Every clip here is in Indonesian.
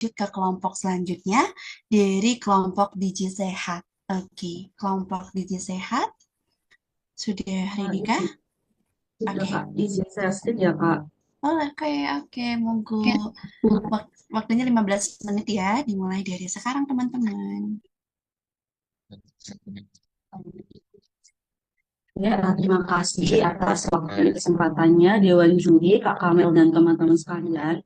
lanjut ke kelompok selanjutnya dari kelompok Gizi Sehat. Oke, kelompok Gizi Sehat sudah ready kah? Sudah Oke. Kak, izin saya skip ya Kak. Oh, oke, monggo. Waktunya 15 menit ya, dimulai dari sekarang teman-teman. Ya, terima kasih atas waktu dan kesempatannya Dewan Juri, Kak Kamel dan teman-teman sekalian.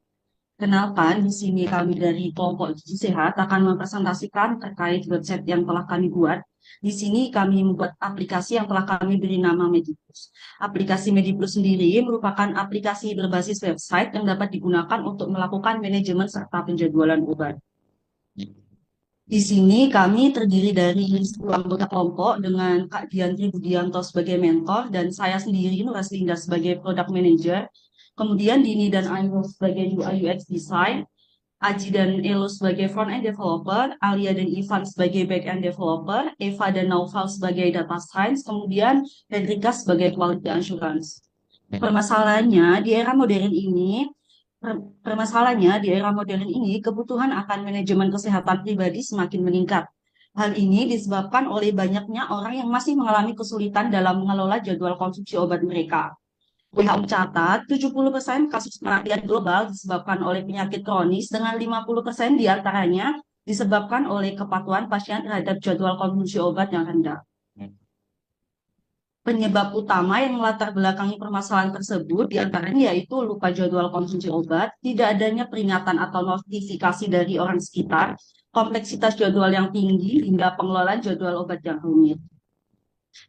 Kenalkan, di sini kami dari kelompok Gizi Sehat akan mempresentasikan terkait website yang telah kami buat. Di sini kami membuat aplikasi yang telah kami beri nama Mediplus. Aplikasi Mediplus sendiri merupakan aplikasi berbasis website yang dapat digunakan untuk melakukan manajemen serta penjadwalan obat. Di sini kami terdiri dari 10 anggota kelompok dengan Kak Diandri Budianto sebagai mentor dan saya sendiri Nuraslinda sebagai product manager. Kemudian Dini dan Ayu sebagai UI UX design, Aji dan Elo sebagai front-end developer, Alia dan Ivan sebagai back-end developer, Eva dan Naufal sebagai data science, kemudian Hendrika sebagai quality assurance. Permasalahannya di era modern ini, permasalahannya di era modern ini, kebutuhan akan manajemen kesehatan pribadi semakin meningkat. Hal ini disebabkan oleh banyaknya orang yang masih mengalami kesulitan dalam mengelola jadwal konsumsi obat mereka. WHO mencatat 70% kasus kematian global disebabkan oleh penyakit kronis dengan 50% diantaranya disebabkan oleh kepatuhan pasien terhadap jadwal konsumsi obat yang rendah. Penyebab utama yang melatar belakangi permasalahan tersebut diantaranya yaitu lupa jadwal konsumsi obat, tidak adanya peringatan atau notifikasi dari orang sekitar, kompleksitas jadwal yang tinggi, hingga pengelolaan jadwal obat yang rumit.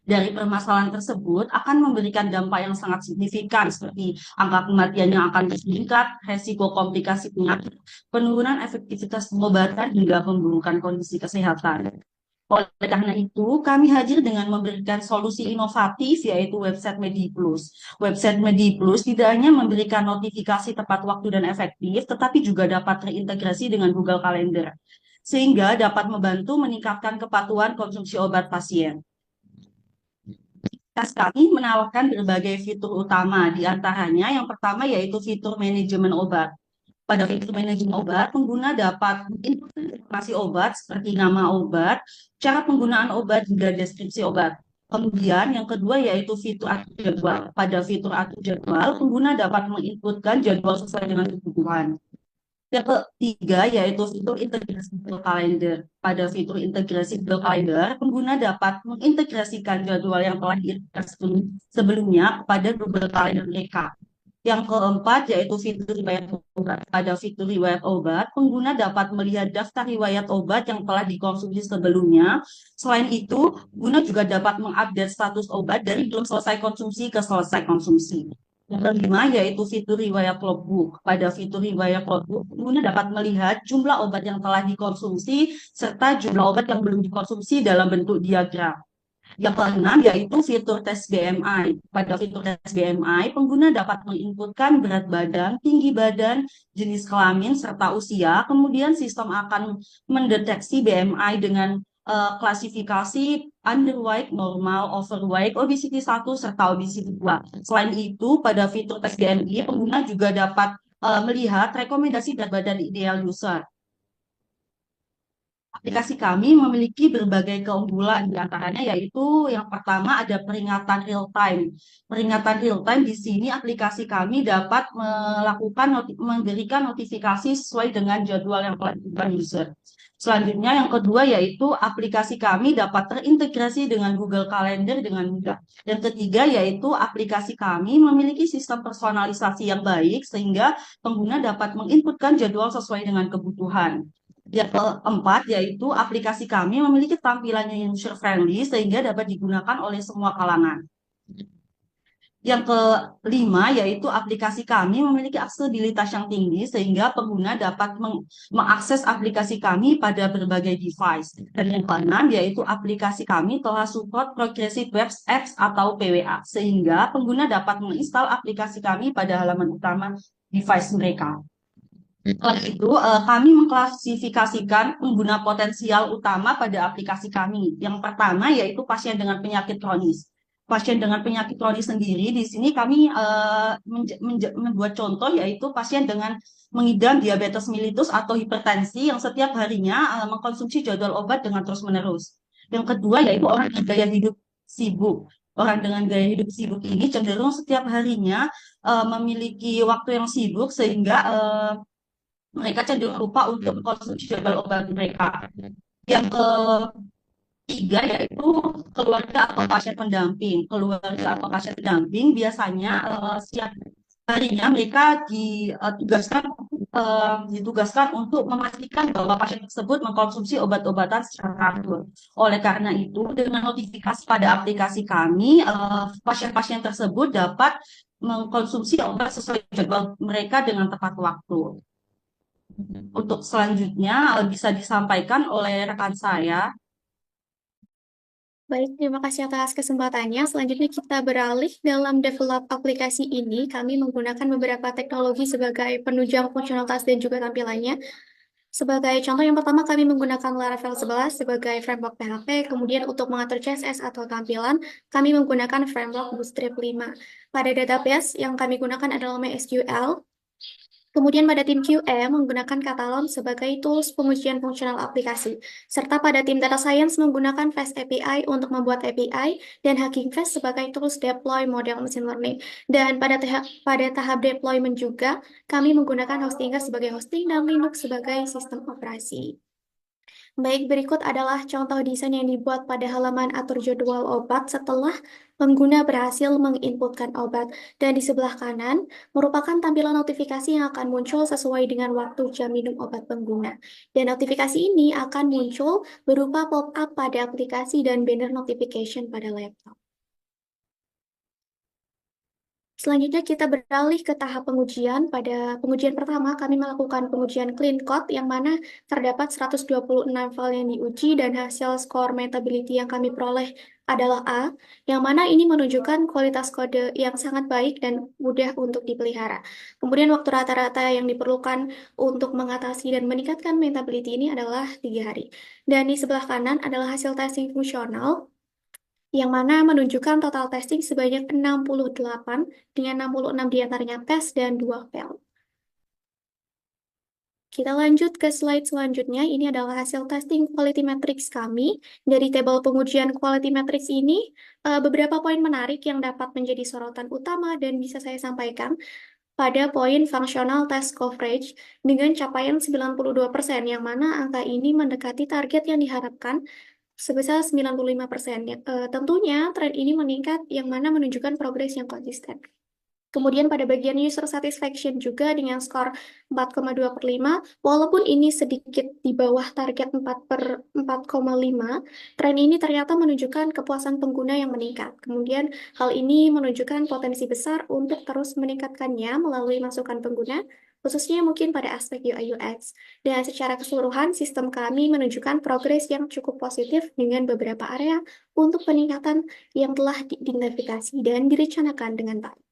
Dari permasalahan tersebut akan memberikan dampak yang sangat signifikan seperti angka kematian yang akan meningkat, resiko komplikasi penyakit, penurunan efektivitas pengobatan hingga pemburukan kondisi kesehatan. Oleh karena itu, kami hadir dengan memberikan solusi inovatif yaitu website MediPlus. Website MediPlus tidak hanya memberikan notifikasi tepat waktu dan efektif, tetapi juga dapat terintegrasi dengan Google Calendar, sehingga dapat membantu meningkatkan kepatuhan konsumsi obat pasien. Kami menawarkan berbagai fitur utama, di antaranya yang pertama yaitu fitur manajemen obat. Pada fitur manajemen obat, pengguna dapat input informasi obat seperti nama obat, cara penggunaan obat, hingga deskripsi obat. Kemudian yang kedua yaitu fitur atur jadwal. Pada fitur atur jadwal, pengguna dapat menginputkan jadwal sesuai dengan kebutuhan. Yang ketiga yaitu fitur integrasi Google Calendar. Pada fitur integrasi Google Calendar, pengguna dapat mengintegrasikan jadwal yang telah diintegrasikan sebelumnya kepada Google Calendar mereka. Yang keempat yaitu fitur riwayat obat. Pada fitur riwayat obat, pengguna dapat melihat daftar riwayat obat yang telah dikonsumsi sebelumnya. Selain itu, pengguna juga dapat mengupdate status obat dari belum selesai konsumsi ke selesai konsumsi. Yang kelima yaitu fitur riwayat logbook. Pada fitur riwayat logbook, pengguna dapat melihat jumlah obat yang telah dikonsumsi serta jumlah obat yang belum dikonsumsi dalam bentuk diagram. Yang keenam yaitu fitur tes BMI. Pada fitur tes BMI, pengguna dapat menginputkan berat badan, tinggi badan, jenis kelamin, serta usia. Kemudian sistem akan mendeteksi BMI dengan klasifikasi underweight, normal, overweight, obesity 1, serta obesity 2. Selain itu, pada fitur tes BMI, pengguna juga dapat melihat rekomendasi berat badan ideal user. Aplikasi kami memiliki berbagai keunggulan, di antaranya yaitu yang pertama ada peringatan real time. Peringatan real time di sini aplikasi kami dapat memberikan notifikasi sesuai dengan jadwal yang telah ditentukan user. Selanjutnya yang kedua yaitu aplikasi kami dapat terintegrasi dengan Google Calendar dengan mudah. Yang ketiga yaitu aplikasi kami memiliki sistem personalisasi yang baik sehingga pengguna dapat menginputkan jadwal sesuai dengan kebutuhan. Yang keempat, yaitu aplikasi kami memiliki tampilan yang user friendly sehingga dapat digunakan oleh semua kalangan. Yang kelima, yaitu aplikasi kami memiliki aksesibilitas yang tinggi sehingga pengguna dapat mengakses aplikasi kami pada berbagai device. Dan yang keenam, yaitu aplikasi kami telah support Progressive Web Apps atau PWA sehingga pengguna dapat menginstal aplikasi kami pada halaman utama device mereka. Setelah itu, kami mengklasifikasikan pengguna potensial utama pada aplikasi kami. Yang pertama yaitu pasien dengan penyakit kronis. pasien dengan penyakit kronis sendiri, di sini kami membuat contoh yaitu pasien dengan mengidap diabetes mellitus atau hipertensi yang setiap harinya mengkonsumsi jadwal obat dengan terus-menerus. Yang kedua yaitu orang dengan gaya hidup sibuk. Orang dengan gaya hidup sibuk ini cenderung setiap harinya memiliki waktu yang sibuk sehingga mereka cenderung lupa untuk mengkonsumsi jadwal obat mereka. Yang ketiga yaitu keluarga atau pasien pendamping. Keluarga atau pasien pendamping biasanya setiap harinya mereka ditugaskan untuk memastikan bahwa pasien tersebut mengkonsumsi obat-obatan secara teratur. Oleh karena itu, dengan notifikasi pada aplikasi kami, pasien-pasien tersebut dapat mengkonsumsi obat sesuai jadwal mereka dengan tepat waktu. Untuk selanjutnya bisa disampaikan oleh rekan saya. Baik, terima kasih atas kesempatannya. Selanjutnya kita beralih dalam develop aplikasi ini. Kami menggunakan beberapa teknologi sebagai penunjang fungsionalitas dan juga tampilannya. Sebagai contoh yang pertama, kami menggunakan Laravel 11 sebagai framework PHP. Kemudian untuk mengatur CSS atau tampilan, kami menggunakan framework Bootstrap 5. Pada database yang kami gunakan adalah MySQL. Kemudian pada tim QA menggunakan Catalan sebagai tools pengujian fungsional aplikasi. Serta pada tim Data Science menggunakan Fast API untuk membuat API dan Hugging Face sebagai tools deploy model machine learning. Dan pada tahap deployment juga, kami menggunakan Hostinger sebagai hosting dan Linux sebagai sistem operasi. Baik, berikut adalah contoh desain yang dibuat pada halaman atur jadwal obat setelah pengguna berhasil menginputkan obat. Dan di sebelah kanan merupakan tampilan notifikasi yang akan muncul sesuai dengan waktu jam minum obat pengguna. Dan notifikasi ini akan muncul berupa pop-up pada aplikasi dan banner notification pada laptop. Selanjutnya kita beralih ke tahap pengujian. Pada pengujian pertama, kami melakukan pengujian clean code yang mana terdapat 126 file yang diuji dan hasil skor maintainability yang kami peroleh adalah A, yang mana ini menunjukkan kualitas kode yang sangat baik dan mudah untuk dipelihara. Kemudian waktu rata-rata yang diperlukan untuk mengatasi dan meningkatkan maintainability ini adalah 3 hari. Dan di sebelah kanan adalah hasil testing fungsional, yang mana menunjukkan total testing sebanyak 68 dengan 66 diantaranya tes dan 2 fail. Kita lanjut ke slide selanjutnya. Ini adalah hasil testing quality metrics kami. Dari tabel pengujian quality metrics ini, beberapa poin menarik yang dapat menjadi sorotan utama dan bisa saya sampaikan pada poin functional test coverage dengan capaian 92%, yang mana angka ini mendekati target yang diharapkan sebesar 95%. Tentunya tren ini meningkat yang mana menunjukkan progres yang konsisten. Kemudian pada bagian user satisfaction juga dengan skor 4,2/5, walaupun ini sedikit di bawah target 4/4,5, tren ini ternyata menunjukkan kepuasan pengguna yang meningkat. Kemudian hal ini menunjukkan potensi besar untuk terus meningkatkannya melalui masukan pengguna, khususnya mungkin pada aspek UI UX. Dan secara keseluruhan, sistem kami menunjukkan progres yang cukup positif dengan beberapa area untuk peningkatan yang telah diidentifikasi dan direncanakan dengan baik.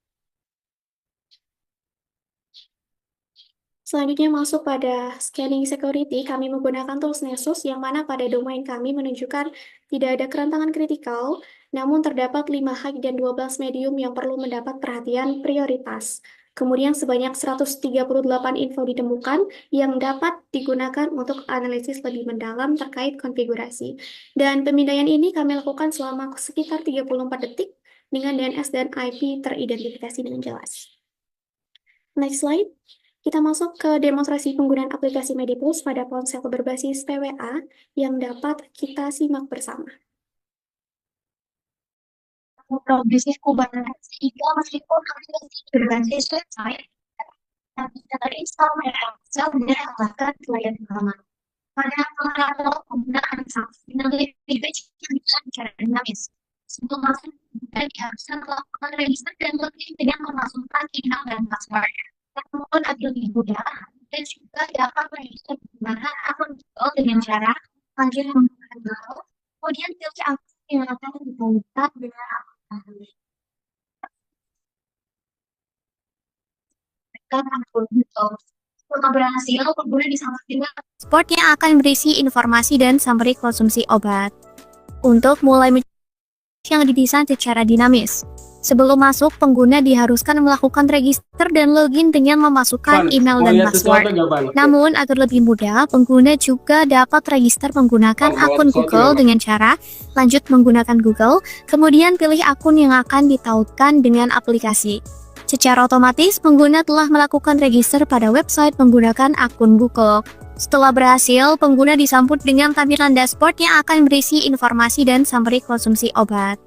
Selanjutnya masuk pada scanning security, kami menggunakan tools Nessus yang mana pada domain kami menunjukkan tidak ada kerentanan kritikal, namun terdapat 5 high dan 12 medium yang perlu mendapat perhatian prioritas. Kemudian sebanyak 138 info ditemukan yang dapat digunakan untuk analisis lebih mendalam terkait konfigurasi. Dan pemindaian ini kami lakukan selama sekitar 34 detik dengan DNS dan IP teridentifikasi dengan jelas. Next slide. Kita masuk ke demonstrasi penggunaan aplikasi Medipulse pada ponsel berbasis PWA yang dapat kita simak bersama. Progresif Kubernetes sehingga meskipun aplikasi berbasis website, tapi bisa terinstall pada ponsel dengan menggunakan klien utama. Pada pengenalan penggunaan SaaS dengan lebih baik secara dinamis. Sebelum masuk, kita diharuskan melakukan register dan login dengan memasukkan email dan password. Namun agar lebih mudah, dan juga dapat meregister menggunakan akun Google dengan cara lanjut menggunakan Google, kemudian pilih akun yang akan dikaitkan dengan akun Google. Setelah berhasil, pengguna bisa mengaktifkan dashboard yang akan berisi informasi dan summary konsumsi obat. Untuk mulai yang didesain secara dinamis. Sebelum masuk, pengguna diharuskan melakukan register dan login dengan memasukkan email dan password. Namun, agar lebih mudah, pengguna juga dapat register menggunakan akun Google dengan cara lanjut menggunakan Google, kemudian pilih akun yang akan ditautkan dengan aplikasi. Secara otomatis, pengguna telah melakukan register pada website menggunakan akun Google. Setelah berhasil, pengguna disambut dengan tampilan dashboard yang akan berisi informasi dan summary konsumsi obat.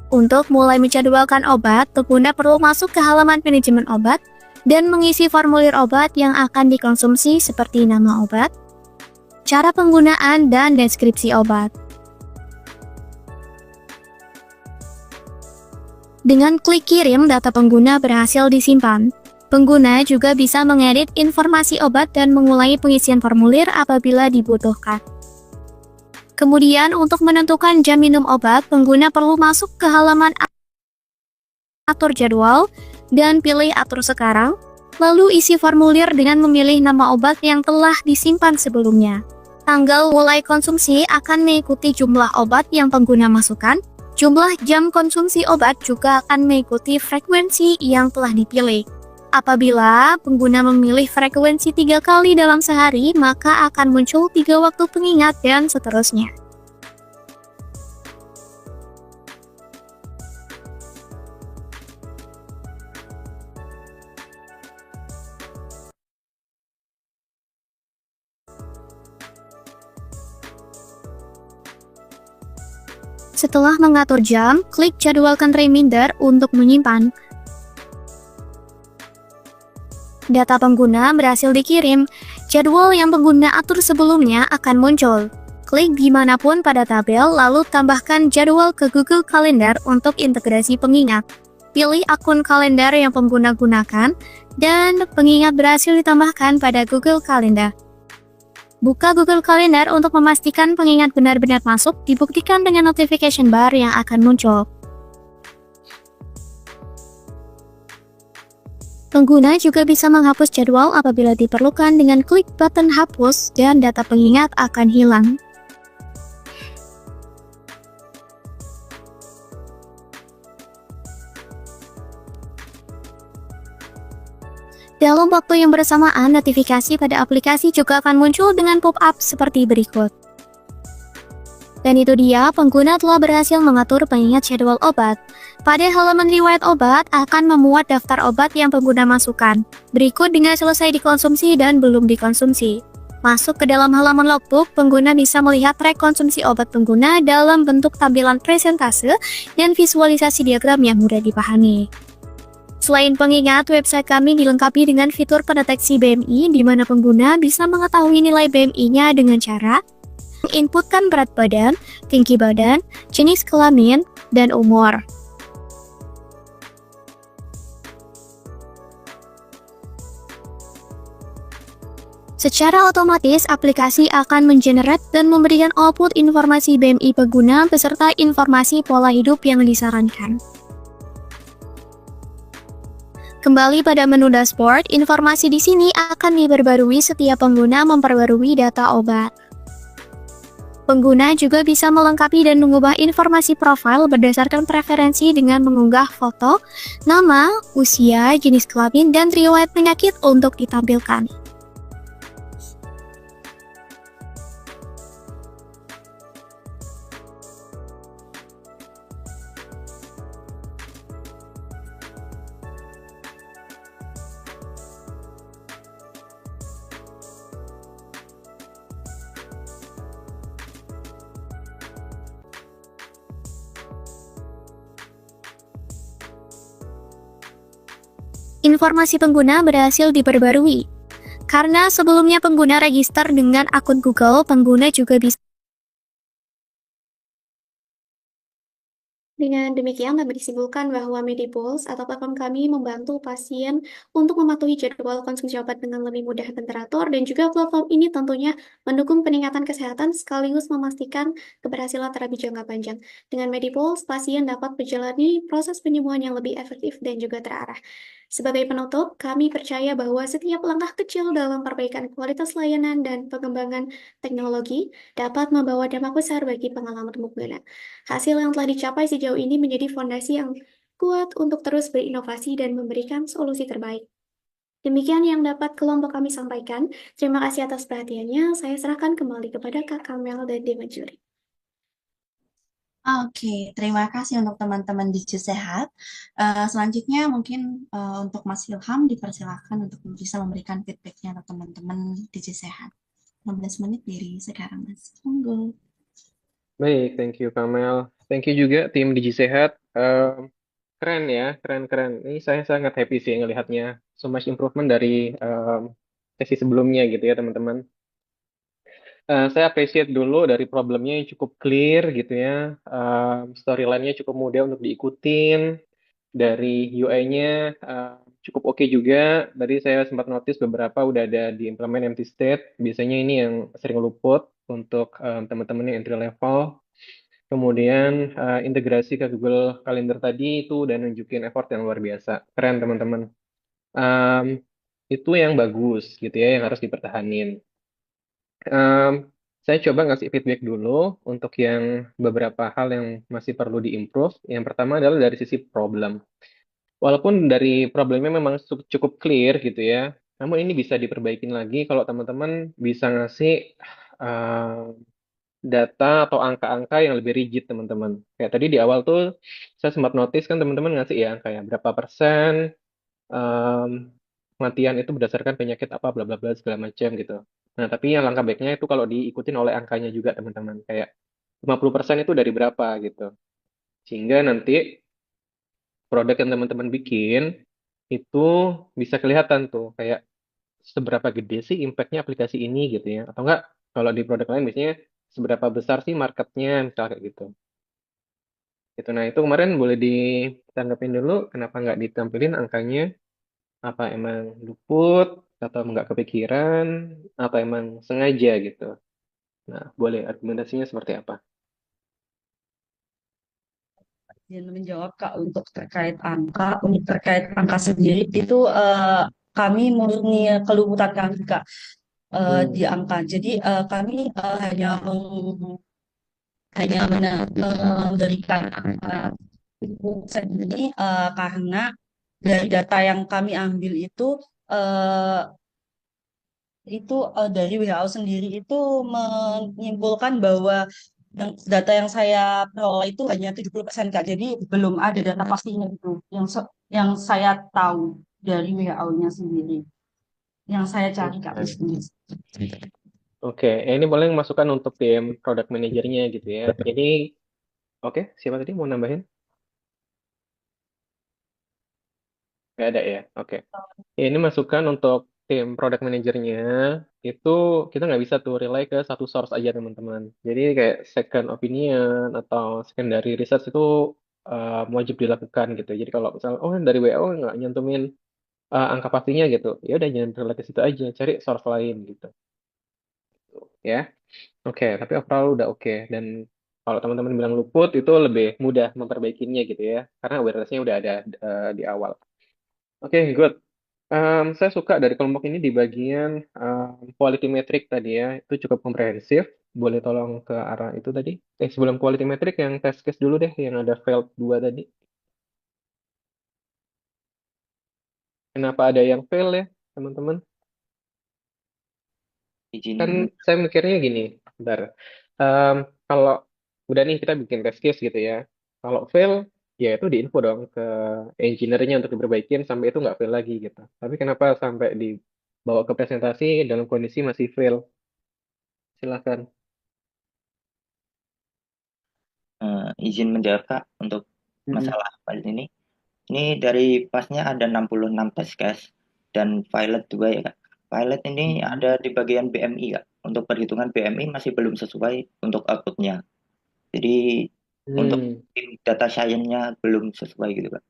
Untuk mulai menjadwalkan obat, pengguna perlu masuk ke halaman manajemen obat dan mengisi formulir obat yang akan dikonsumsi seperti nama obat, cara penggunaan, dan deskripsi obat. Dengan klik kirim, data pengguna berhasil disimpan. Pengguna juga bisa mengedit informasi obat dan mengulangi pengisian formulir apabila dibutuhkan. Kemudian, untuk menentukan jam minum obat, pengguna perlu masuk ke halaman atur jadwal dan pilih atur sekarang, lalu isi formulir dengan memilih nama obat yang telah disimpan sebelumnya. Tanggal mulai konsumsi akan mengikuti jumlah obat yang pengguna masukkan. Jumlah jam konsumsi obat juga akan mengikuti frekuensi yang telah dipilih. Apabila pengguna memilih frekuensi 3 kali dalam sehari, maka akan muncul 3 waktu pengingat dan seterusnya. Setelah mengatur jam, klik jadwalkan reminder untuk menyimpan. Data pengguna berhasil dikirim, jadwal yang pengguna atur sebelumnya akan muncul. Klik dimanapun pada tabel, lalu tambahkan jadwal ke Google Calendar untuk integrasi pengingat. Pilih akun kalender yang pengguna gunakan, dan pengingat berhasil ditambahkan pada Google Calendar. Buka Google Calendar untuk memastikan pengingat benar-benar masuk, dibuktikan dengan notification bar yang akan muncul. Pengguna juga bisa menghapus jadwal apabila diperlukan dengan klik button hapus dan data pengingat akan hilang. Dalam waktu yang bersamaan, notifikasi pada aplikasi juga akan muncul dengan pop-up seperti berikut. Dan itu dia, pengguna telah berhasil mengatur pengingat jadwal obat. Pada halaman riwayat obat akan memuat daftar obat yang pengguna masukkan. Berikut dengan selesai dikonsumsi dan belum dikonsumsi. Masuk ke dalam halaman logbook, pengguna bisa melihat trek konsumsi obat pengguna dalam bentuk tampilan presentase dan visualisasi diagram yang mudah dipahami. Selain pengingat, website kami dilengkapi dengan fitur pendeteksi BMI di mana pengguna bisa mengetahui nilai BMI-nya dengan cara menginputkan berat badan, tinggi badan, jenis kelamin, dan umur. Secara otomatis, aplikasi akan mengenerate dan memberikan output informasi BMI pengguna beserta informasi pola hidup yang disarankan. Kembali pada menu dashboard, informasi di sini akan diperbarui setiap pengguna memperbarui data obat. Pengguna juga bisa melengkapi dan mengubah informasi profil berdasarkan preferensi dengan mengunggah foto, nama, usia, jenis kelamin, dan riwayat penyakit untuk ditampilkan. Informasi pengguna berhasil diperbarui. Karena sebelumnya pengguna register dengan akun Google, pengguna juga bisa. Dengan demikian, dapat disimpulkan bahwa Medipulse atau platform kami membantu pasien untuk mematuhi jadwal konsumsi obat dengan lebih mudah dan teratur, dan juga platform ini tentunya mendukung peningkatan kesehatan sekaligus memastikan keberhasilan terapi jangka panjang. Dengan Medipulse, pasien dapat menjalani proses penyembuhan yang lebih efektif dan juga terarah. Sebagai penutup, kami percaya bahwa setiap langkah kecil dalam perbaikan kualitas layanan dan pengembangan teknologi dapat membawa dampak besar bagi pengalaman pengguna. Hasil yang telah dicapai sejauh sejauh ini menjadi fondasi yang kuat untuk terus berinovasi dan memberikan solusi terbaik. Demikian yang dapat kelompok kami sampaikan. Terima kasih atas perhatiannya. Saya serahkan kembali kepada Kak Kamel dan Demajuri. Oke, terima kasih untuk teman-teman di Jus Sehat. Selanjutnya mungkin untuk Mas Ilham dipersilakan untuk bisa memberikan feedbacknya untuk teman-teman di Jus Sehat. 15 menit dari sekarang, Mas. Monggo. Baik, thank you Kamel. Thank you juga tim Digi Sehat. Keren ya, keren. Ini saya sangat happy sih ngelihatnya. So much improvement dari sesi sebelumnya gitu ya teman-teman. Saya appreciate dulu dari problemnya yang cukup clear gitu ya. Storyline-nya cukup mudah untuk diikutin. Dari UI-nya cukup oke juga. Tadi saya sempat notice beberapa udah ada di implement empty state. Biasanya ini yang sering luput untuk teman-teman yang entry level. Kemudian integrasi ke Google Calendar tadi itu udah nunjukin effort yang luar biasa. Keren teman-teman. Um, itu yang bagus gitu ya, yang harus dipertahanin. Um, saya coba ngasih feedback dulu untuk yang beberapa hal yang masih perlu diimprove. Yang pertama adalah dari sisi problem. Walaupun dari problemnya memang cukup clear gitu ya, namun ini bisa diperbaikin lagi kalau teman-teman bisa ngasih data atau angka-angka yang lebih rigid teman-teman. Kayak tadi di awal tuh saya sempat notice kan teman-teman ngasih ya kayak berapa persen um, kematian itu berdasarkan penyakit apa bla bla bla segala macam gitu. Nah, tapi yang langkah baiknya itu kalau diikutin oleh angkanya juga teman-teman. Kayak 50% itu dari berapa gitu. Sehingga nanti produk yang teman-teman bikin itu bisa kelihatan tuh kayak seberapa gede sih impactnya aplikasi ini gitu ya. Atau enggak kalau di produk lain biasanya seberapa besar sih marketnya misalnya kayak gitu. Gitu. Nah itu kemarin boleh ditanggapin dulu kenapa nggak ditampilin angkanya, apa emang luput atau nggak kepikiran atau emang sengaja gitu. Nah boleh argumentasinya seperti apa? Dan menjawab Kak untuk terkait angka sendiri itu kami murni kelumutan kami Kak di Hmm. angka. Jadi kami hanya memberikan angka itu sendiri karena dari data yang kami ambil eh, dari WHO sendiri itu menyimpulkan bahwa data yang saya peroleh itu hanya 70% Kak. Jadi belum ada data pastinya itu yang saya tahu dari WHO-nya sendiri. Yang saya cari Kak di Oke, sini. Oke, ini boleh masukkan untuk tim product manajernya gitu ya. Jadi, oke, siapa tadi mau nambahin? Nggak ada ya? Oke. Ya, ini masukan untuk tim product manajernya itu kita nggak bisa tuh rely ke satu source aja teman-teman. Jadi kayak second opinion atau secondary research itu wajib dilakukan gitu. Jadi kalau misalnya oh dari WHO nggak nyantumin angka pastinya gitu, ya udah jangan rely ke situ aja, cari source lain gitu. Ya, oke. Tapi overall udah oke. Dan kalau teman-teman bilang luput itu lebih mudah memperbaikinya gitu ya, karena awareness-nya udah ada di awal. Oke, good. Saya suka dari kelompok ini di bagian quality metric tadi ya, itu cukup komprehensif. Boleh tolong ke arah itu tadi? Sebelum quality metric yang test case dulu deh, yang ada failed 2 tadi. Kenapa ada yang fail ya, teman-teman? Kan izin saya mikirnya gini, bentar. Em, Kalau udah nih kita bikin test case gitu ya, kalau fail, ya itu diinfo dong ke engineer-nya untuk diperbaikin sampai itu nggak fail lagi gitu. Tapi kenapa sampai dibawa ke presentasi dalam kondisi masih fail? Silahkan. izin menjawab Kak untuk Mm-mm. masalah file ini. Ini dari pasnya ada 66 test case dan pilot 2 ya Kak. Pilot ini Mm-mm. ada di bagian BMI Kak. Untuk perhitungan BMI masih belum sesuai untuk outputnya. Jadi untuk Hmm. tim data science-nya belum sesuai gitu Kak.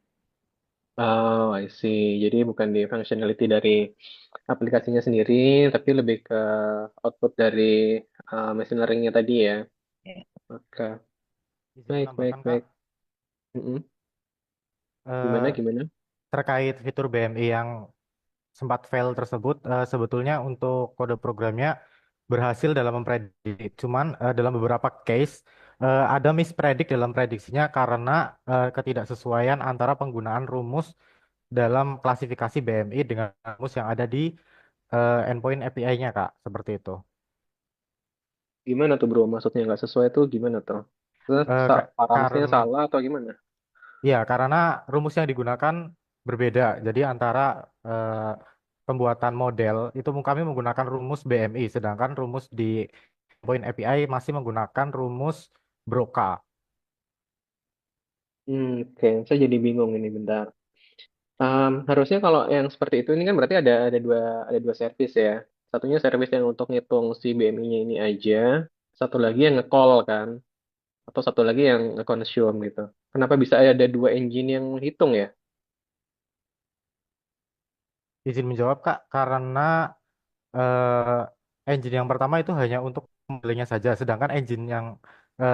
Oh, I see. Jadi bukan di functionality dari aplikasinya sendiri, tapi lebih ke output dari machine learning-nya tadi ya. Ya. Oke. Izin Baik, baik, menambahkan, Kak, baik. Mm-mm. eh, Gimana, gimana? terkait fitur BMI yang sempat fail tersebut, sebetulnya untuk kode programnya berhasil dalam memprediksi. Cuman dalam beberapa case ada mispredik dalam prediksinya karena ketidaksesuaian antara penggunaan rumus dalam klasifikasi BMI dengan rumus yang ada di endpoint API-nya, Kak. Seperti itu. Gimana tuh bro? Maksudnya nggak sesuai tuh gimana tuh? Terus paramisnya Karena salah atau gimana? ya, karena rumus yang digunakan berbeda. Jadi antara eh, pembuatan model itu kami menggunakan rumus BMI, sedangkan rumus di Point API masih menggunakan rumus Broca. Oke, saya jadi bingung ini bentar. Harusnya kalau yang seperti itu ini kan berarti ada dua service ya. Satunya service yang untuk ngitung si BMI-nya ini aja, satu lagi yang nge-call kan, atau satu lagi yang nge-consume gitu. Kenapa bisa ada dua engine yang hitung ya? Izin menjawab, Kak, karena engine yang pertama itu hanya untuk modelnya saja, sedangkan engine yang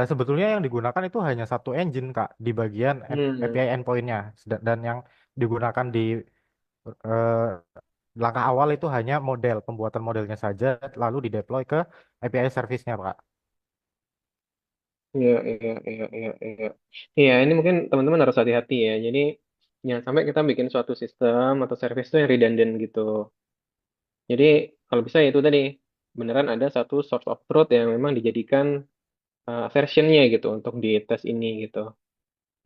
sebetulnya yang digunakan itu hanya satu engine, Kak, di bagian Hmm, API endpoint-nya. Dan yang digunakan di eh, langkah awal itu hanya model, pembuatan modelnya saja, lalu dideploy ke API service-nya, Pak. iya, iya, iya, iya, iya. Iya, ini mungkin teman-teman harus hati-hati ya. Jadi jangan sampai kita bikin suatu sistem atau service itu yang redundant gitu. Jadi kalau bisa ya itu tadi beneran ada satu source of truth yang memang dijadikan versionnya gitu untuk di tes ini gitu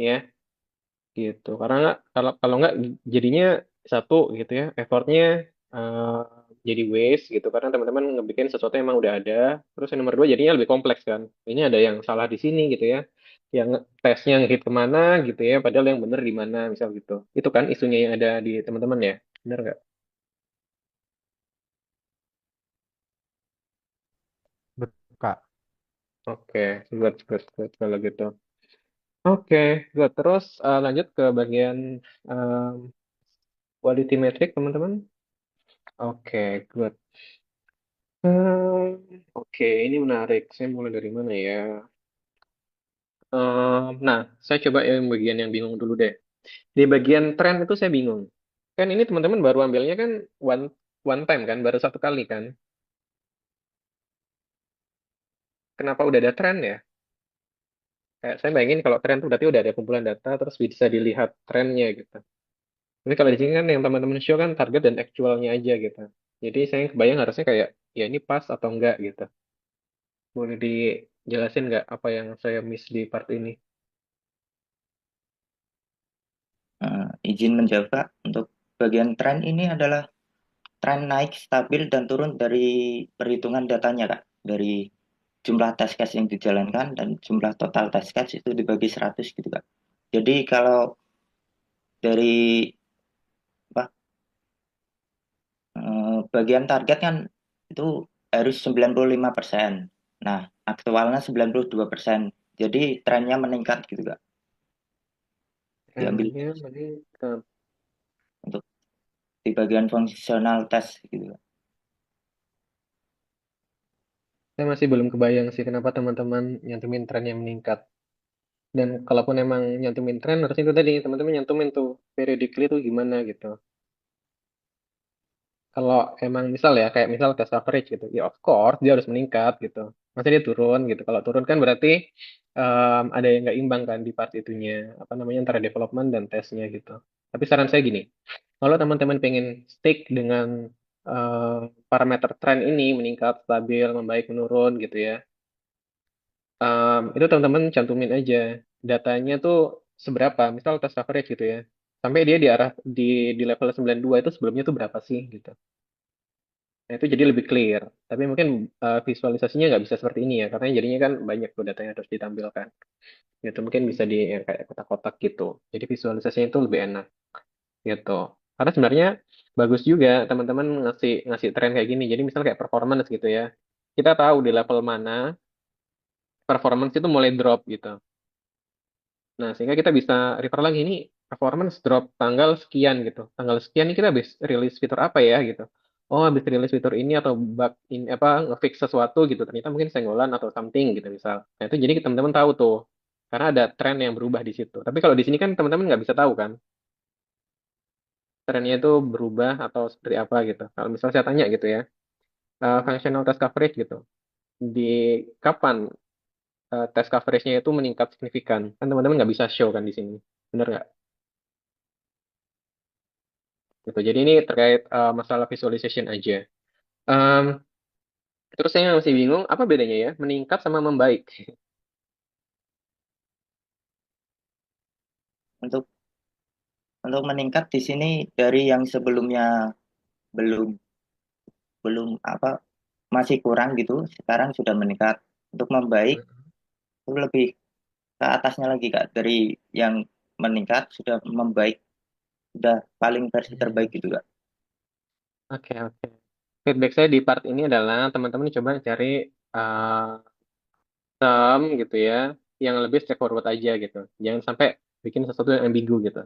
ya gitu karena kalau kalau nggak jadinya satu gitu ya effortnya eh, jadi waste gitu karena teman-teman ngebikin sesuatu yang emang udah ada terus yang nomor dua jadinya lebih kompleks kan ini ada yang salah di sini gitu ya yang tesnya ngehit kemana gitu ya padahal yang bener di mana misal gitu itu kan isunya yang ada di teman-teman ya bener nggak? Betul, Kak. Oke, good, good, good kalau gitu. Oke, good. Terus lanjut ke bagian um, quality metric, teman-teman. Oke, good. Oke, ini menarik. Saya mulai dari mana ya? Nah, saya coba yang bagian yang bingung dulu deh. Di bagian tren itu saya bingung. Kan ini teman-teman baru ambilnya kan one one time kan, baru satu kali kan. Kenapa udah ada tren ya? Kayak saya bayangin kalau tren itu berarti udah ada kumpulan data, terus bisa dilihat trennya gitu. Tapi kalau di sini kan yang teman-teman show kan target dan actualnya aja gitu. Jadi saya kebayang harusnya kayak ya ini pas atau enggak gitu. Boleh dijelasin nggak apa yang saya miss di part ini? Izin menjawab Kak, untuk bagian tren ini adalah tren naik stabil dan turun dari perhitungan datanya Kak, dari jumlah test case yang dijalankan dan jumlah total test case itu dibagi 100 gitu Kak. Jadi kalau dari apa, bagian target kan itu harus 95%. Nah, aktualnya 92%. Jadi trennya meningkat gitu Kak. Diambil Trennya meningkat. untuk di bagian fungsional test gitu Kak. Saya masih belum kebayang sih kenapa teman-teman nyantumin tren yang meningkat. Dan kalaupun emang nyantumin tren, harusnya itu tadi teman-teman nyantumin tuh periodically tuh gimana gitu. Kalau emang misal ya, kayak misal test coverage gitu, ya of course dia harus meningkat gitu. Masa dia turun gitu. Kalau turun kan berarti ada yang nggak imbang kan di part itunya, apa namanya antara development dan tesnya gitu. Tapi saran saya gini, kalau teman-teman pengen stick dengan parameter tren ini meningkat, stabil, membaik, menurun gitu ya, itu teman-teman cantumin aja datanya tuh seberapa, misal test coverage gitu ya, sampai dia di arah di level 92 itu sebelumnya tuh berapa sih gitu. Nah, itu jadi lebih clear. Tapi mungkin visualisasinya nggak bisa seperti ini ya, karena jadinya kan banyak tuh data yang harus ditampilkan. Gitu, mungkin bisa di yang kayak kotak-kotak gitu. Jadi visualisasinya itu lebih enak gitu. Karena sebenarnya bagus juga teman-teman ngasih ngasih tren kayak gini. Jadi misal kayak performance gitu ya. Kita tahu di level mana performance itu mulai drop gitu. Nah, sehingga kita bisa refer lagi ini performance drop tanggal sekian gitu. Tanggal sekian ini kita habis rilis fitur apa ya gitu. Oh, habis rilis fitur ini atau bug ini apa ngefix sesuatu gitu. Ternyata mungkin senggolan atau something gitu misal. Nah, itu jadi teman-teman tahu tuh. Karena ada tren yang berubah di situ. Tapi kalau di sini kan teman-teman nggak bisa tahu kan trennya itu berubah atau seperti apa gitu. Kalau misal saya tanya gitu ya, functional test coverage gitu. Di kapan tes coveragenya itu meningkat signifikan. Kan teman-teman nggak bisa show kan di sini. Bener nggak? Gitu. Jadi ini terkait masalah visualization aja. Em, Terus saya masih bingung, apa bedanya ya? Meningkat sama membaik. Untuk meningkat di sini dari yang sebelumnya belum belum apa masih kurang gitu, sekarang sudah meningkat. Untuk membaik itu lebih ke atasnya lagi Kak, dari yang meningkat sudah membaik, sudah paling versi terbaik gitu Kak. Oke, oke. Feedback saya di part ini adalah teman-teman coba cari uh, term gitu ya, yang lebih straightforward aja gitu. Jangan sampai bikin sesuatu yang ambigu gitu.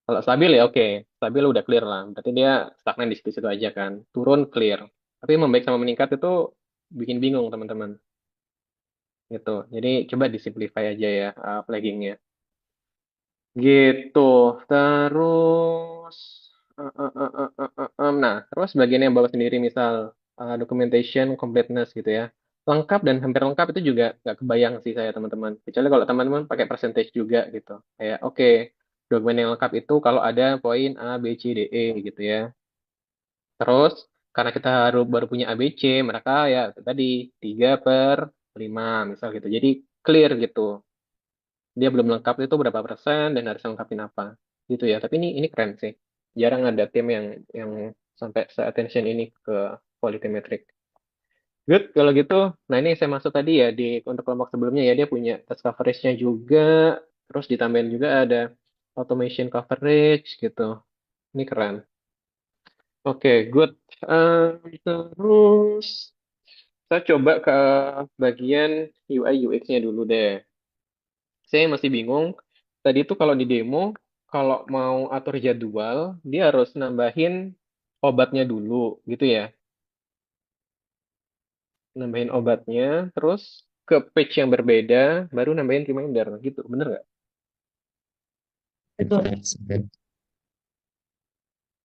Kalau stabil ya oke, stabil udah clear lah. Berarti dia stagnan di situ-situ aja kan. Turun clear. Tapi membaik sama meningkat itu bikin bingung teman-teman. Gitu. Jadi coba disimplify aja ya flaggingnya. Gitu. Terus, nah, terus bagian yang bawa sendiri misal documentation completeness gitu ya. Lengkap dan hampir lengkap itu juga nggak kebayang sih saya teman-teman. Kecuali kalau teman-teman pakai percentage juga gitu. Kayak oke, dokumen yang lengkap itu kalau ada poin A, B, C, D, E gitu ya. Terus karena kita baru punya A, B, C, mereka ya itu tadi 3/5 misal gitu. Jadi clear gitu, dia belum lengkap itu berapa persen dan harus lengkapin apa gitu ya. Tapi ini keren sih, jarang ada tim yang sampai se-attention ini ke quality metric. Good kalau gitu. Nah ini saya masuk tadi ya, di untuk kelompok sebelumnya ya, dia punya task coverage-nya juga, terus ditambahin juga ada automation coverage gitu. Ini keren. Oke, good. Terus saya coba ke bagian UI UX-nya dulu deh. Saya masih bingung. Tadi itu kalau di demo, kalau mau atur jadwal, dia harus nambahin obatnya dulu, gitu ya. Nambahin obatnya, terus ke page yang berbeda, baru nambahin reminder, gitu. Bener nggak? Betul.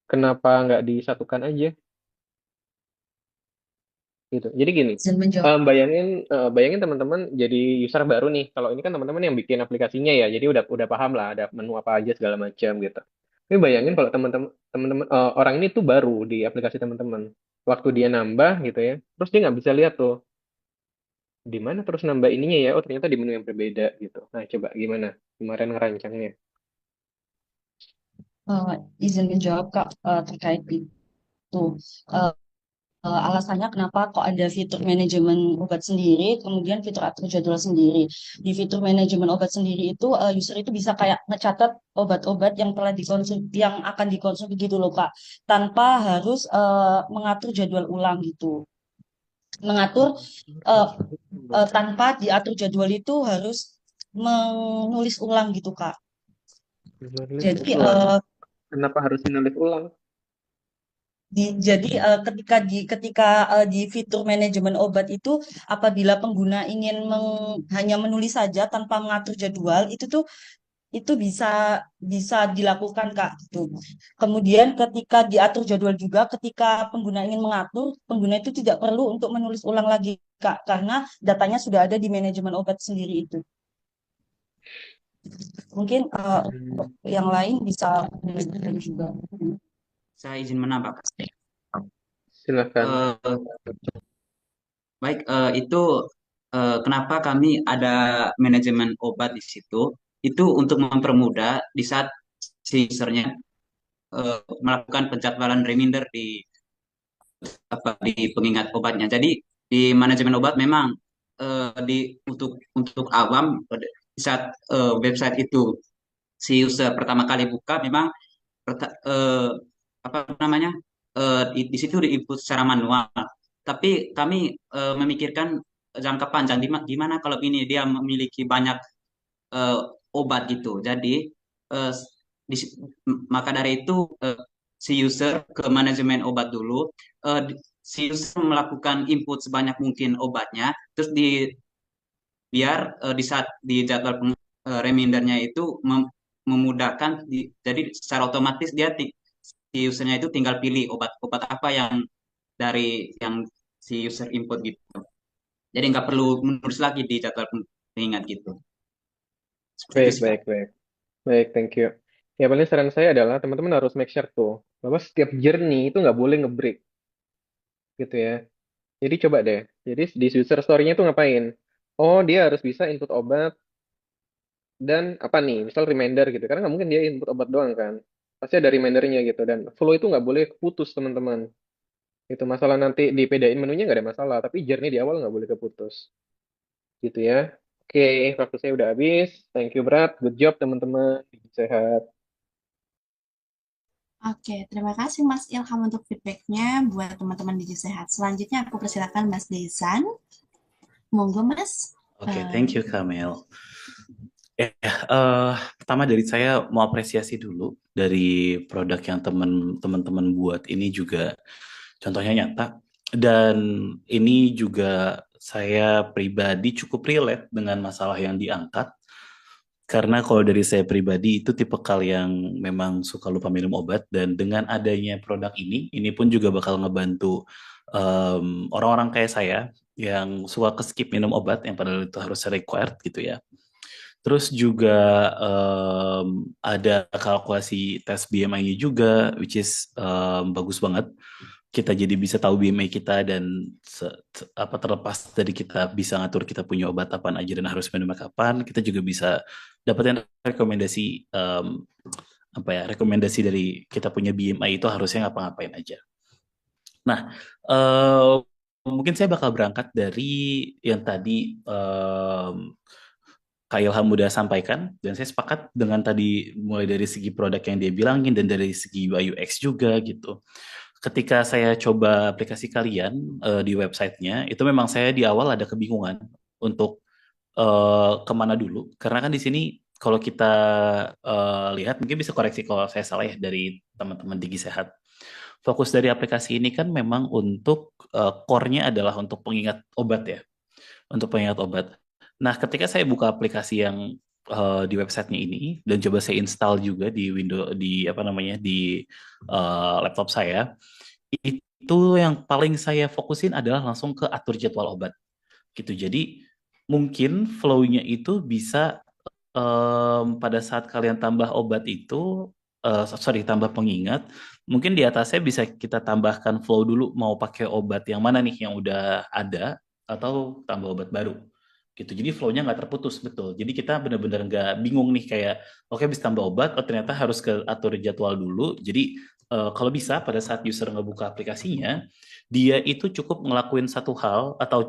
Kenapa nggak disatukan aja? Gitu. Jadi gini, Izin menjawab. bayangin teman-teman jadi user baru nih. Kalau ini kan teman-teman yang bikin aplikasinya ya, jadi udah paham lah ada menu apa aja segala macam gitu. Tapi bayangin kalau teman-teman orang ini tuh baru di aplikasi teman-teman. Waktu dia nambah gitu ya, terus dia nggak bisa lihat tuh di mana terus nambah ininya ya. Oh ternyata di menu yang berbeda gitu. Nah coba gimana kemarin ngerancangnya? Izin menjawab Kak, terkait itu. Eh, Alasannya kenapa kok ada fitur manajemen obat sendiri, kemudian fitur atur jadwal sendiri. Di fitur manajemen obat sendiri itu user itu bisa kayak ngecatat obat-obat yang telah dikonsumsi, yang akan dikonsumsi gitu loh Kak, tanpa harus mengatur jadwal ulang gitu. Mengatur eh, tanpa diatur jadwal itu harus menulis ulang gitu Kak. Menulis Jadi ulang. Kenapa harus menulis ulang? Jadi di fitur manajemen obat itu, apabila pengguna ingin hanya menulis saja tanpa mengatur jadwal itu bisa bisa dilakukan Kak gitu. Kemudian ketika diatur jadwal juga, ketika pengguna ingin mengatur, pengguna itu tidak perlu untuk menulis ulang lagi Kak, karena datanya sudah ada di manajemen obat sendiri itu. Mungkin Hmm, yang lain bisa dijelaskan juga. Saya izin menambah. Silakan. Eh, Baik, itu kenapa kami ada manajemen obat di situ. Itu untuk mempermudah di saat si usernya melakukan penjadwalan reminder di pengingat obatnya. Jadi di manajemen obat memang untuk awam, di saat website itu si user pertama kali buka, memang eh, apa namanya, di situ diinput secara manual. Tapi kami memikirkan jangka panjang, gimana kalau ini dia memiliki banyak eh, obat gitu. Jadi eh, di- maka dari itu si user ke manajemen obat dulu, si user melakukan input sebanyak mungkin obatnya, terus biar di saat di jadwal remindernya itu memudahkan, jadi secara otomatis si usernya itu tinggal pilih obat-obat apa yang dari yang si user input gitu. Jadi nggak perlu menulis lagi di jadwal ingat gitu. Seperti itu Baik, sih, Kak. baik, baik. Baik, thank you. Ya, paling saran saya adalah teman-teman harus make sure tuh bahwa setiap journey itu nggak boleh nge-break gitu ya. Jadi coba deh. Jadi di user story-nya tuh ngapain? Oh, dia harus bisa input obat dan apa nih? Misal reminder gitu. Karena nggak mungkin dia input obat doang kan. Pasti ada remindernya gitu. Dan flow itu nggak boleh putus teman-teman. Itu masalah nanti dipedain menunya nggak ada masalah. Tapi journey di awal nggak boleh keputus. Gitu ya. Oke, waktu saya udah habis. Thank you, Brad. Good job teman-teman. Sehat. Oke, terima kasih Mas Ilham untuk feedbacknya buat teman-teman Digi Sehat. Selanjutnya aku persilakan Mas Desan. Monggo Mas. Oke, thank you Kamel. Pertama dari saya mau apresiasi dulu dari produk yang teman-teman buat ini juga contohnya nyata dan ini juga saya pribadi cukup relate dengan masalah yang diangkat karena kalau dari saya pribadi itu tipikal yang memang suka lupa minum obat dan dengan adanya produk ini pun juga bakal ngebantu orang-orang kayak saya yang suka skip minum obat yang padahal itu harus required gitu ya. Terus juga ada kalkulasi tes BMI-nya juga, which is bagus banget. Kita jadi bisa tahu BMI kita dan terlepas dari kita bisa ngatur kita punya obat apaan aja dan harus minum kapan, kita juga bisa dapetin rekomendasi rekomendasi dari kita punya BMI itu harusnya ngapa-ngapain aja. Nah, mungkin saya bakal berangkat dari yang tadi Kak Ilham udah sampaikan dan saya sepakat dengan tadi mulai dari segi produk yang dia bilangin dan dari segi UI UX juga gitu. Ketika saya coba aplikasi kalian di websitenya, itu memang saya di awal ada kebingungan untuk kemana dulu. Karena kan di sini kalau kita lihat, mungkin bisa koreksi kalau saya salah ya dari teman-teman Digi Sehat. Fokus dari aplikasi ini kan memang untuk core-nya adalah untuk pengingat obat ya, untuk pengingat obat. Nah, ketika saya buka aplikasi yang di websitenya ini dan coba saya install juga di Windows di laptop saya, itu yang paling saya fokusin adalah langsung ke atur jadwal obat gitu. Jadi mungkin flow-nya itu bisa pada saat kalian tambah obat itu tambah pengingat, mungkin di atasnya bisa kita tambahkan flow dulu mau pakai obat yang mana nih yang udah ada atau tambah obat baru gitu. Jadi flow-nya nggak terputus betul. Jadi kita benar-benar nggak bingung nih kayak oke bisa tambah obat, oh ternyata harus ke atur jadwal dulu. Jadi kalau bisa pada saat user ngebuka aplikasinya, dia itu cukup ngelakuin satu hal atau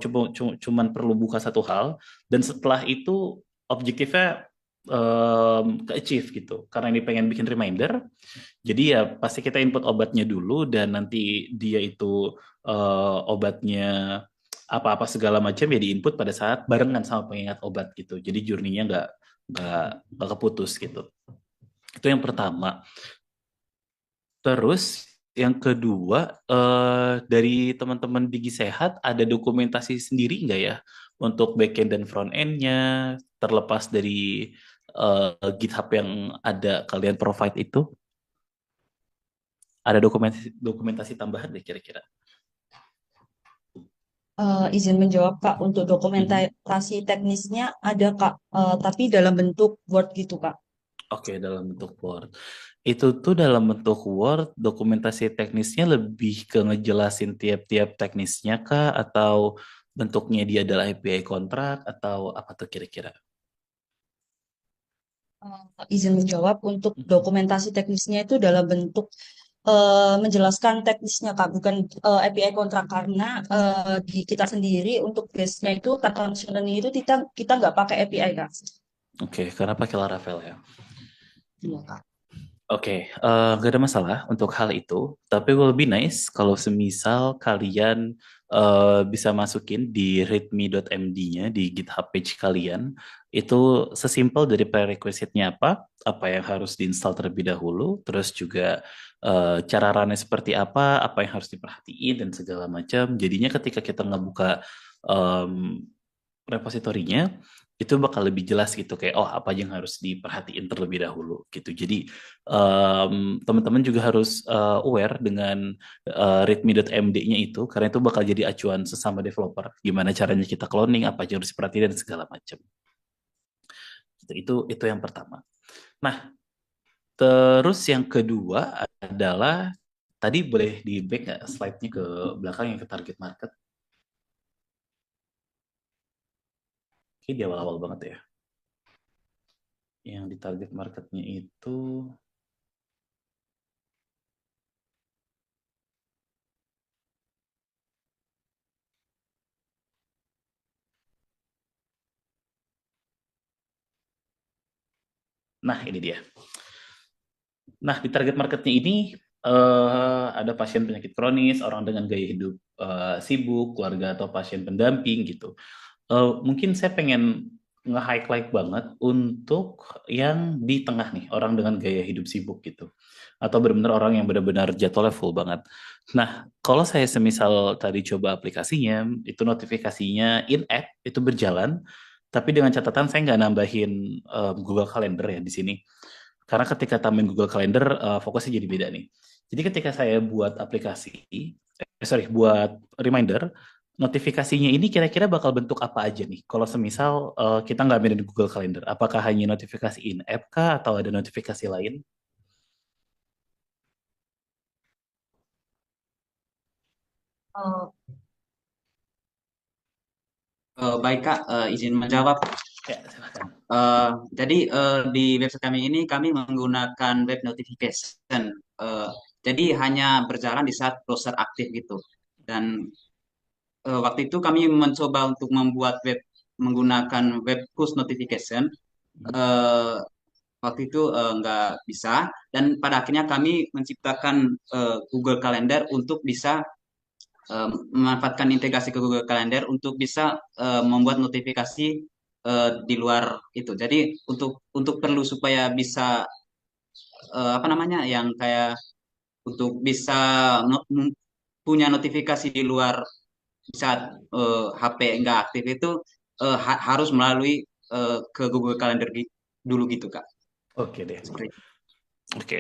cuman perlu buka satu hal dan setelah itu objektifnya ke-achieve gitu. Karena ini pengen bikin reminder, jadi ya pasti kita input obatnya dulu dan nanti dia itu obatnya apa-apa segala macam ya diinput pada saat barengan sama pengingat obat gitu. Jadi journey-nya nggak keputus gitu. Itu yang pertama. Terus yang kedua dari teman-teman Digi Sehat ada dokumentasi sendiri nggak ya untuk backend dan front end-nya terlepas dari GitHub yang ada kalian provide itu? Ada dokumentasi tambahan deh kira-kira? Izin menjawab Kak, untuk dokumentasi teknisnya ada Kak, tapi dalam bentuk Word gitu Kak. Oke, dalam bentuk Word. Itu tuh dalam bentuk Word, dokumentasi teknisnya lebih ke ngejelasin tiap-tiap teknisnya kah? Atau bentuknya dia adalah API kontrak? Atau apa tuh kira-kira? Izin menjawab, untuk dokumentasi teknisnya itu dalam bentuk menjelaskan teknisnya Kak, bukan API kontrak karena di kita sendiri untuk base-nya itu kata machine learning itu kita nggak pakai API Kak. Oke, karena pakai Laravel ya. Iya Kak. Oke, nggak ada masalah untuk hal itu. Tapi will be nice kalau semisal kalian bisa masukin di readme.md-nya di GitHub page kalian. Itu sesimpel dari prerequisite-nya apa yang harus diinstal terlebih dahulu, terus juga cara run-nya seperti apa yang harus diperhatiin dan segala macam. Jadinya ketika kita ngebuka repositorinya, itu bakal lebih jelas gitu kayak apa aja yang harus diperhatiin terlebih dahulu gitu. Jadi teman-teman juga harus aware dengan readme.md-nya itu karena itu bakal jadi acuan sesama developer gimana caranya kita cloning, apa aja harus diperhatiin dan segala macam. gitu. Itu yang pertama. Nah, terus yang kedua adalah tadi boleh di back nggak slide-nya ke belakang yang ke target market? Oke, di awal-awal banget ya. Yang di target marketnya itu nah ini dia. Nah, di target marketnya ini ada pasien penyakit kronis, orang dengan gaya hidup sibuk, keluarga atau pasien pendamping gitu. Mungkin saya pengen nge-highlight banget untuk yang di tengah nih, orang dengan gaya hidup sibuk gitu. Atau benar-benar orang yang benar-benar jadwalnya full banget. Nah, kalau saya semisal tadi coba aplikasinya, itu notifikasinya in-app, itu berjalan, tapi dengan catatan saya nggak nambahin Google Calendar ya di sini. Karena ketika tambahin Google Calendar, fokusnya jadi beda nih. Jadi ketika saya buat aplikasi, buat reminder, notifikasinya ini kira-kira bakal bentuk apa aja nih? Kalau semisal kita nggak ambilin Google Calendar, apakah hanya notifikasi in-app kah atau ada notifikasi lain? Oh, Baik Kak, izin menjawab. Ya, silakan. Jadi di website kami ini kami menggunakan web notification. Eh, jadi hanya berjalan di saat browser aktif gitu. Dan waktu itu kami mencoba untuk membuat web menggunakan web push notification. Eh, Waktu itu nggak bisa. Dan pada akhirnya kami menciptakan Google Calendar untuk bisa memanfaatkan integrasi ke Google Calendar untuk bisa membuat notifikasi di luar itu. Jadi untuk perlu supaya bisa apa namanya yang kayak untuk bisa punya notifikasi di luar saat HP nggak aktif itu harus melalui ke Google Calendar dulu gitu Kak. Oke deh. Seperti itu. Oke.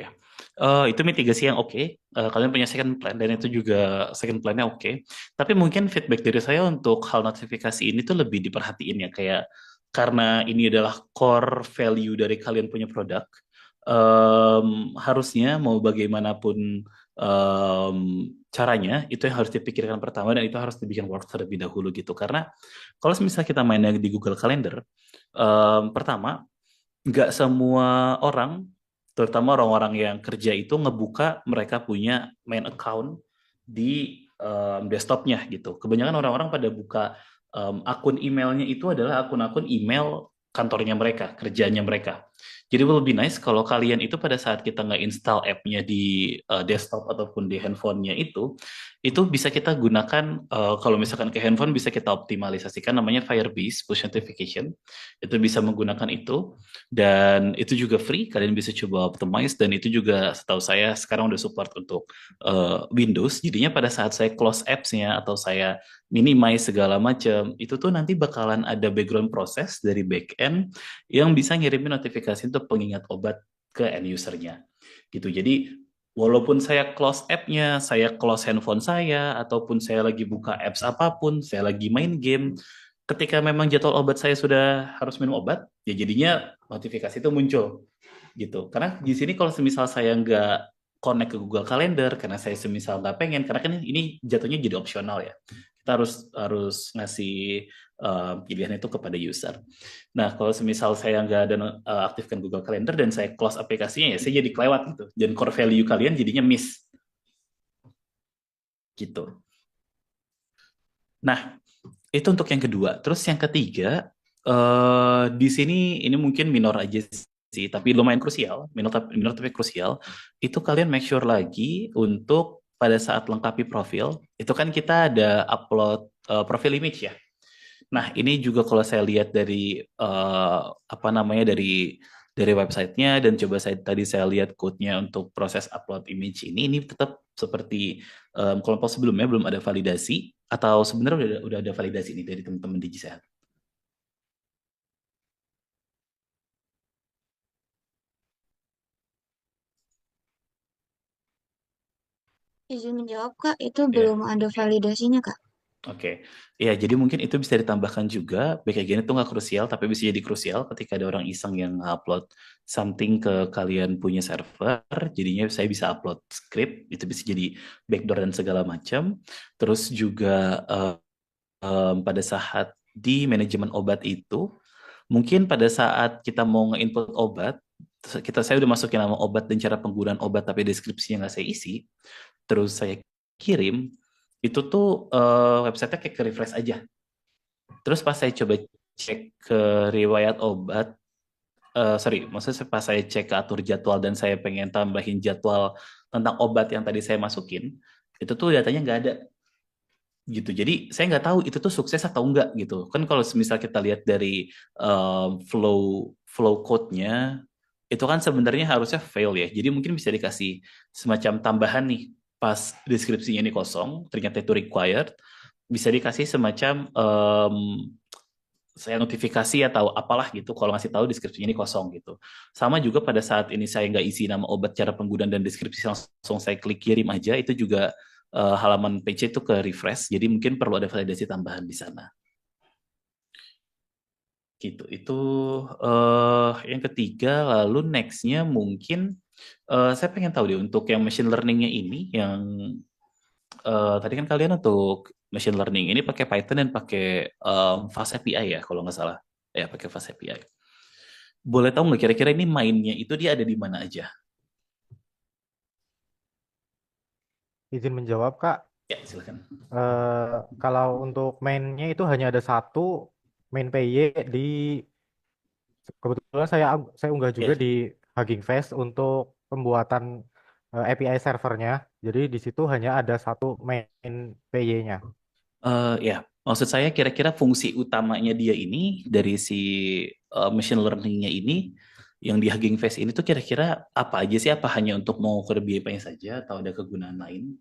Itu mitigasi yang oke. Kalian punya second plan dan itu juga second plan-nya oke. Tapi mungkin feedback dari saya untuk hal notifikasi ini tuh lebih diperhatiin ya kayak karena ini adalah core value dari kalian punya produk. Harusnya mau bagaimanapun caranya itu yang harus dipikirkan pertama dan itu harus dibikin work terlebih dahulu gitu. Karena kalau misalnya kita mainnya di Google Calendar, pertama nggak semua orang, terutama orang-orang yang kerja itu ngebuka mereka punya main account di desktopnya gitu. Kebanyakan orang-orang pada buka akun emailnya itu adalah akun-akun email kantornya mereka, kerjanya mereka. Jadi lebih nice kalau kalian itu pada saat kita nggak install app-nya di desktop ataupun di handphonenya itu bisa kita gunakan kalau misalkan ke handphone bisa kita optimalisasikan namanya Firebase push notification. Itu bisa menggunakan itu dan itu juga free, kalian bisa coba optimize dan itu juga setahu saya sekarang udah support untuk Windows. Jadinya pada saat saya close apps-nya atau saya minimize segala macam, itu tuh nanti bakalan ada background proses dari backend yang bisa ngirimin notifikasi untuk pengingat obat ke end user-nya. Gitu. Jadi walaupun saya close app-nya, saya close handphone saya, ataupun saya lagi buka apps apapun, saya lagi main game, ketika memang jadwal obat saya sudah harus minum obat, ya jadinya notifikasi itu muncul gitu. Karena di sini kalau semisal saya nggak connect ke Google Calendar, karena saya semisal nggak pengen, karena kan ini jatuhnya jadi opsional ya. Kita harus ngasih pilihan itu kepada user. Nah, kalau semisal saya nggak ada aktifkan Google Calendar dan saya close aplikasinya, ya saya jadi kelewat gitu. Dan core value kalian jadinya miss. Gitu. Nah, itu untuk yang kedua. Terus yang ketiga, di sini ini mungkin minor aja sih, tapi lumayan krusial, minor tapi krusial. Itu kalian make sure lagi untuk pada saat lengkapi profil, itu kan kita ada upload profil image ya. Nah, ini juga kalau saya lihat dari apa namanya dari websitenya dan coba tadi saya lihat code-nya untuk proses upload image ini tetap seperti kelompok sebelumnya belum ada validasi atau sebenarnya udah ada validasi nih dari teman-teman DigiSehat. Izin menjawab, Kak, itu Ya. belum ada validasinya, Kak. Oke, ya jadi mungkin itu bisa ditambahkan juga. Backend itu nggak krusial, tapi bisa jadi krusial ketika ada orang iseng yang upload something ke kalian punya server. Jadinya saya bisa upload script, itu bisa jadi backdoor dan segala macam. Terus juga pada saat di manajemen obat itu, mungkin pada saat kita mau nge-input obat, saya udah masukin nama obat dan cara penggunaan obat, tapi deskripsinya nggak saya isi. Terus saya kirim, itu tuh websitenya kayak ke refresh aja. Terus pas saya coba cek ke riwayat obat, maksudnya pas saya cek ke atur jadwal dan saya pengen tambahin jadwal tentang obat yang tadi saya masukin, itu tuh datanya nggak ada gitu. Jadi saya nggak tahu itu tuh sukses atau enggak gitu. Kan kalau misal kita lihat dari flow code-nya, itu kan sebenarnya harusnya fail ya. Jadi mungkin bisa dikasih semacam tambahan nih, pas deskripsinya ini kosong, ternyata itu required, bisa dikasih semacam saya notifikasi atau apalah gitu kalau ngasih tahu deskripsinya ini kosong gitu. Sama juga pada saat ini saya nggak isi nama obat, cara penggunaan dan deskripsi, langsung saya klik kirim aja, itu juga halaman PC itu ke refresh. Jadi mungkin perlu ada validasi tambahan di sana. Gitu. Itu yang ketiga. Lalu nextnya mungkin saya pengen tahu deh untuk yang machine learningnya ini, yang tadi kan kalian untuk machine learning ini pakai Python dan pakai Fast API ya kalau nggak salah. Ya pakai Fast API. Boleh tahu nggak kira-kira ini mainnya itu dia ada di mana aja? Izin menjawab, Kak. Ya silakan. Kalau untuk mainnya itu hanya ada satu main PY di kebetulan saya unggah juga Ya. di Hugging Face untuk pembuatan API servernya. Jadi di situ hanya ada satu main PY-nya. Ya, maksud saya kira-kira fungsi utamanya dia ini dari si machine learning-nya ini yang di Hugging Face ini tuh kira-kira apa aja sih? Apa hanya untuk mengukur BPI saja atau ada kegunaan lain?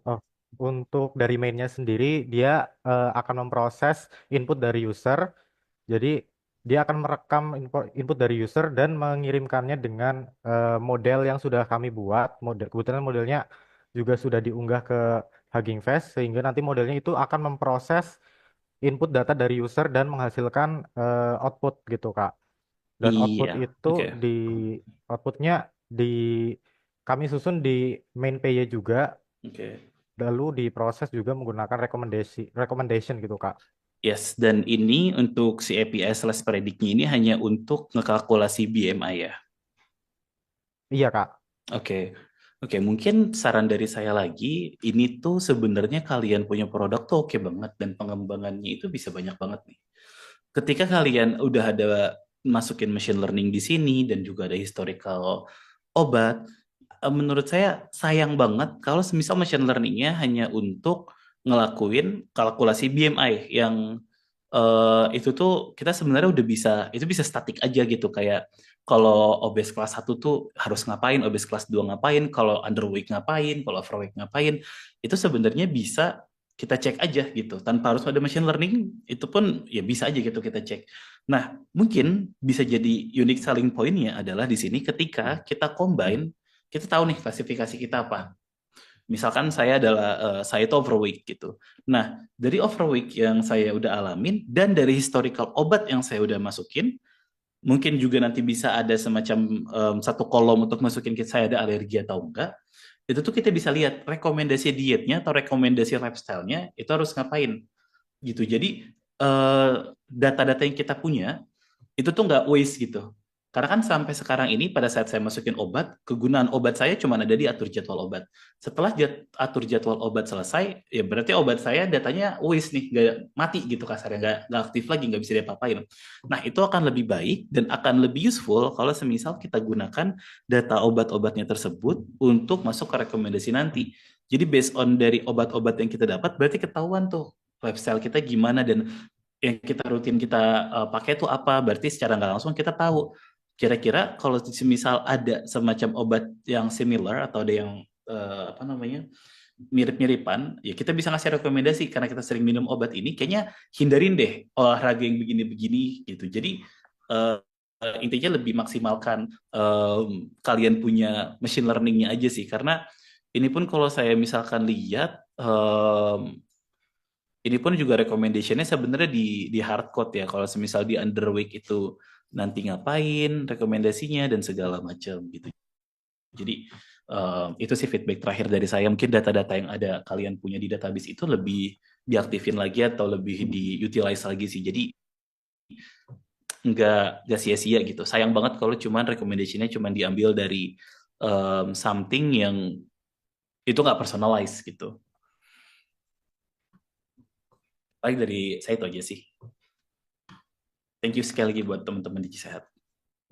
Oh, untuk dari mainnya sendiri dia akan memproses input dari user. Jadi dia akan merekam input dari user dan mengirimkannya dengan model yang sudah kami buat. Kebetulan modelnya juga sudah diunggah ke Hugging Face sehingga nanti modelnya itu akan memproses input data dari user dan menghasilkan output gitu, Kak. Dan output Iya, itu oke. outputnya di kami susun di main PY juga, Oke. lalu diproses juga menggunakan recommendation gitu, Kak. Yes, dan ini untuk si API/predictnya ini hanya untuk ngekalkulasi BMI ya. Iya, Kak. Oke. Oke, mungkin saran dari saya lagi, ini tuh sebenarnya kalian punya produk tuh oke banget dan pengembangannya itu bisa banyak banget nih. Ketika kalian udah ada masukin machine learning di sini dan juga ada historical obat, menurut saya sayang banget kalau semisal machine learningnya hanya untuk ngelakuin kalkulasi BMI yang itu tuh kita sebenarnya udah bisa, itu bisa statik aja gitu, kayak kalau obes kelas 1 tuh harus ngapain, obes kelas 2 ngapain, kalau underweight ngapain, kalau overweight ngapain, itu sebenarnya bisa kita cek aja gitu, tanpa harus ada machine learning, itu pun ya bisa aja gitu kita cek. Nah, mungkin bisa jadi unique selling point-nya adalah di sini ketika kita combine, kita tahu nih klasifikasi kita apa. Misalkan saya itu overweight gitu. Nah, dari overweight yang saya udah alamin dan dari historical obat yang saya udah masukin, mungkin juga nanti bisa ada semacam satu kolom untuk masukin saya ada alergi atau enggak. Itu tuh kita bisa lihat rekomendasi dietnya atau rekomendasi lifestyle-nya itu harus ngapain gitu. Jadi data-data yang kita punya itu tuh nggak waste gitu. Karena kan sampai sekarang ini pada saat saya masukin obat, kegunaan obat saya cuma ada di atur jadwal obat. Setelah atur jadwal obat selesai, ya berarti obat saya datanya waste nih, nggak mati gitu kasarnya, nggak aktif lagi, nggak bisa diapa-apain. Nah itu akan lebih baik dan akan lebih useful kalau semisal kita gunakan data obat-obatnya tersebut untuk masuk ke rekomendasi nanti. Jadi based on dari obat-obat yang kita dapat, berarti ketahuan tuh lifestyle kita gimana dan yang kita pakai itu apa. Berarti secara nggak langsung kita tahu kira-kira kalau misal ada semacam obat yang similar atau ada yang apa namanya mirip-miripan, ya kita bisa ngasih rekomendasi karena kita sering minum obat ini, kayaknya hindarin deh olahraga yang begini-begini gitu. Jadi intinya lebih maksimalkan kalian punya machine learningnya aja sih, karena ini pun kalau saya misalkan lihat ini pun juga recommendation-nya sebenarnya di hard code ya. Kalau semisal di underweek itu nanti ngapain, rekomendasinya dan segala macam gitu. Jadi itu sih feedback terakhir dari saya. Mungkin data-data yang ada kalian punya di database itu lebih diaktifin lagi atau lebih diutilize lagi sih. Jadi nggak sia-sia gitu. Sayang banget kalau cuman recommendation-nya cuman diambil dari something yang itu nggak personalized gitu. Paling dari saya itu aja sih. Thank you sekali lagi buat teman-teman di Sehat.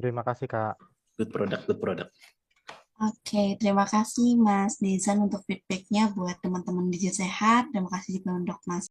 Terima kasih, Kak. Good product, good product. Oke, terima kasih Mas Dezan untuk feedbacknya buat teman-teman Digi Sehat. Terima kasih juga untuk Mas